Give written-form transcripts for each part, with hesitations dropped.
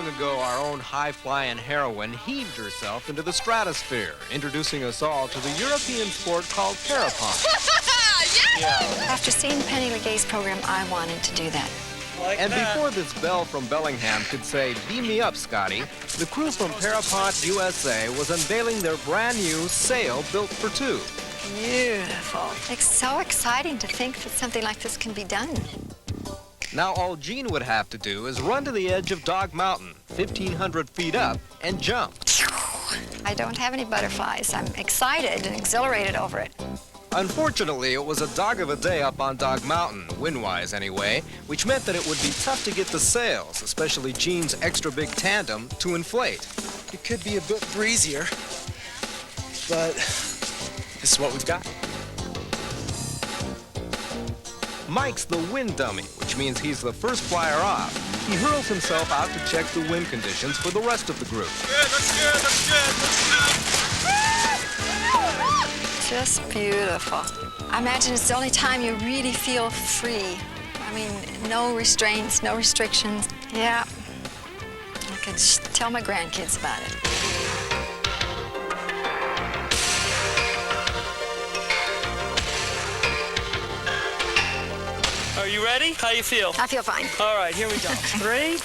long ago our own high-flying heroine heaved herself into the stratosphere, introducing us all to the European sport called parapont. Yeah. After seeing Penny LeGay's program, I wanted to do that. And before this belle from Bellingham could say, "Beam me up, Scotty," the crew from Parapont USA was unveiling their brand new sail built for two. Beautiful. It's so exciting to think that something like this can be done. Now all Jean would have to do is run to the edge of Dog Mountain, 1,500 feet up, and jump. I don't have any butterflies. I'm excited and exhilarated over it. Unfortunately, it was a dog of a day up on Dog Mountain, wind-wise anyway, which meant that it would be tough to get the sails, especially Jean's extra big tandem, to inflate. It could be a bit breezier, but this is what we've got. Mike's the wind dummy, which means he's the first flyer off. He hurls himself out to check the wind conditions for the rest of the group. Just beautiful. I imagine it's the only time you really feel free. I mean, no restraints, no restrictions. Yeah, I could tell my grandkids about it. Are you ready? How you feel? I feel fine. All right, here we go. 3,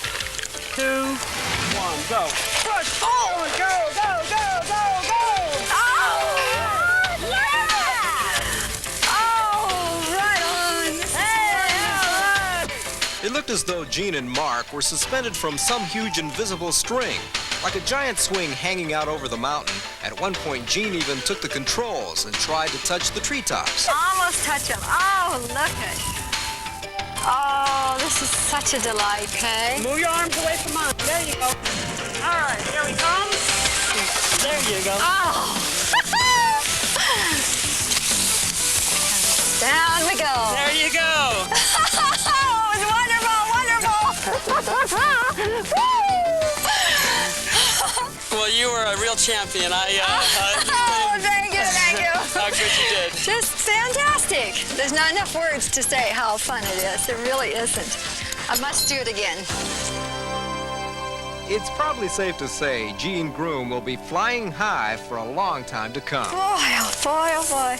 2, 1, go. Push! Oh! Go, go, go, go, go! Oh! Yeah! Oh, right on. It looked as though Jean and Mark were suspended from some huge invisible string, like a giant swing hanging out over the mountain. At one point, Jean even took the controls and tried to touch the treetops. Almost touch them. Oh, look at it. Oh, this is such a delight, Kay. Move your arms away from mine. There you go. All right, here we come. There you go. Oh! Down we go. There you go. Oh, it's wonderful, wonderful. Well, you were a real champion. Oh, thank you, thank you. How good you did. Just fantastic. There's not enough words to say how fun it is. It really isn't. I must do it again. It's probably safe to say Jean Groom will be flying high for a long time to come. Boy, oh boy, oh boy.